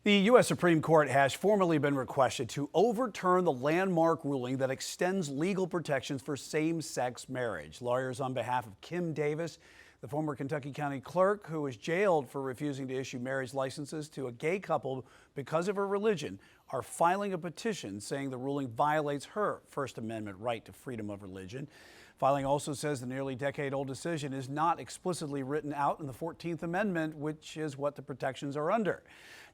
The U.S. Supreme Court has formally been requested to overturn the landmark ruling that extends legal protections for same-sex marriage. Lawyers on behalf of Kim Davis, the former Kentucky County Clerk who was jailed for refusing to issue marriage licenses to a gay couple because of her religion, are filing a petition saying the ruling violates her First Amendment right to freedom of religion. Filing also says the nearly decade-old decision is not explicitly written out in the 14th Amendment, which is what the protections are under.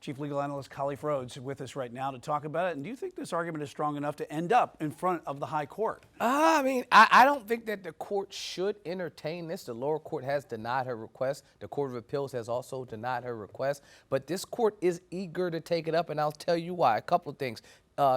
Chief Legal Analyst Khalif Rhodes with us right now to talk about it. And do you think this argument is strong enough to end up in front of the high court? I don't think that the court should entertain this. The lower court has denied her request. The Court of Appeals has also denied her request. But this court is eager to take it up, and I'll tell you why. A couple of things.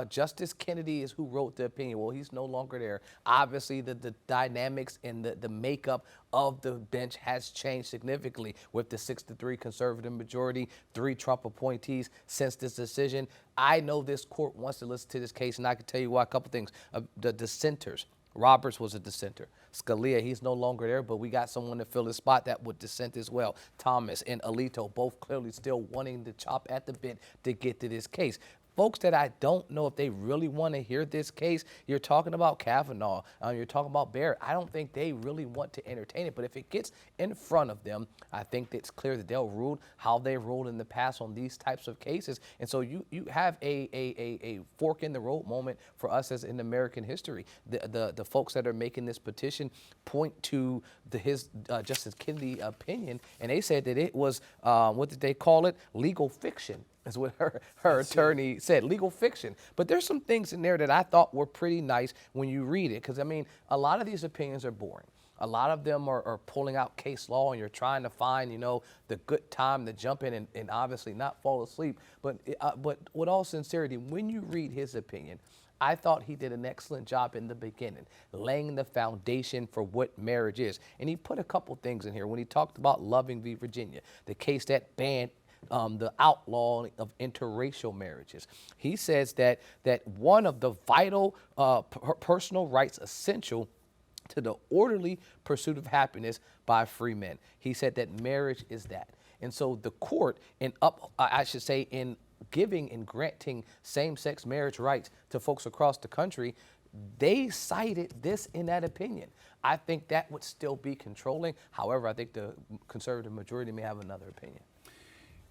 Justice Kennedy is who wrote the opinion. Well, he's no longer there. Obviously, the dynamics and the makeup of the bench has changed significantly with the 6-3 conservative majority, 3 Trump appointees since this decision. I know this court wants to listen to this case, and I can tell you why. A couple things. The dissenters. Roberts was a dissenter. Scalia, he's no longer there, but we got someone to fill his spot that would dissent as well. Thomas and Alito, both clearly still wanting to chop at the bit to get to this case. Folks that I don't know if they really want to hear this case, you're talking about Kavanaugh, you're talking about Barrett. I don't think they really want to entertain it, but if it gets in front of them, I think it's clear that they'll rule how they ruled in the past on these types of cases. And so you have a fork in the road moment for us as in American history. The folks that are making this petition point to his Justice Kennedy opinion, and they said that it was, what did they call it? Legal fiction. Is what her attorney said, legal fiction. But there's some things in there that I thought were pretty nice when you read it, because, I mean, a lot of these opinions are boring. A lot of them are pulling out case law, and you're trying to find, the good time to jump in and obviously not fall asleep. But with all sincerity, when you read his opinion, I thought he did an excellent job in the beginning, laying the foundation for what marriage is. And he put a couple things in here when he talked about Loving v. Virginia, the case that banned the outlawing of interracial marriages. He says that one of the vital personal rights essential to the orderly pursuit of happiness by free men. He said that marriage is that. And so the court, in giving and granting same-sex marriage rights to folks across the country, they cited this in that opinion. I think that would still be controlling. However, I think the conservative majority may have another opinion.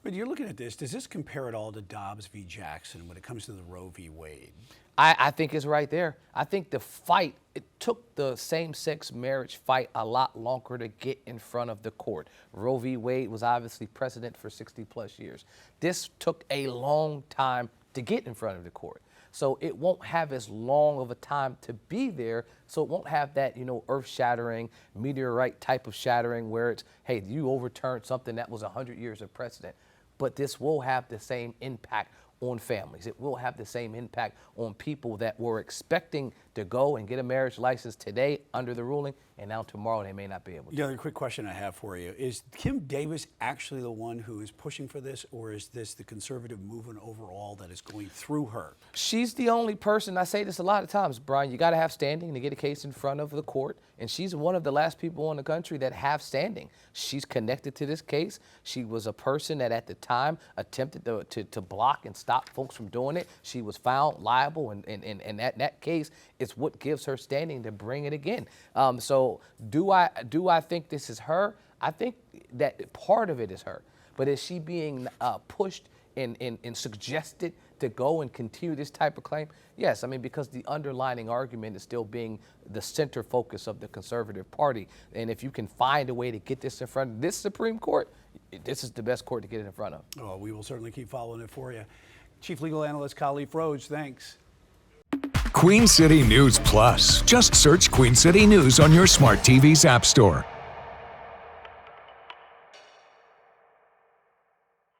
But you're looking at this, does this compare at all to Dobbs v. Jackson when it comes to the Roe v. Wade? I think it's right there. I think the fight, it took the same-sex marriage fight a lot longer to get in front of the court. Roe v. Wade was obviously precedent for 60-plus years. This took a long time to get in front of the court. So it won't have as long of a time to be there, so it won't have that, earth-shattering, meteorite type of shattering where it's, hey, you overturned something that was 100 years of precedent. But this will have the same impact on families. It will have the same impact on people that were expecting to go and get a marriage license today under the ruling, and now tomorrow they may not be able to. The other quick question I have for you, is Kim Davis actually the one who is pushing for this, or is this the conservative movement overall that is going through her? She's the only person, I say this a lot of times, Brian, you got to have standing to get a case in front of the court, and she's one of the last people in the country that have standing. She's connected to this case. She was a person that at the time attempted to block and stop folks from doing it. She was found liable, and that case is what gives her standing to bring it again. So do I think this is her? I think that part of it is her. But is she being pushed and suggested to go and continue this type of claim? Yes, I mean, because the underlying argument is still being the center focus of the conservative party. And if you can find a way to get this in front of this Supreme Court, this is the best court to get it in front of. Oh, we will certainly keep following it for you. Chief Legal Analyst Khalif Rhodes, thanks. Queen City News Plus. Just search Queen City News on your smart TV's app store.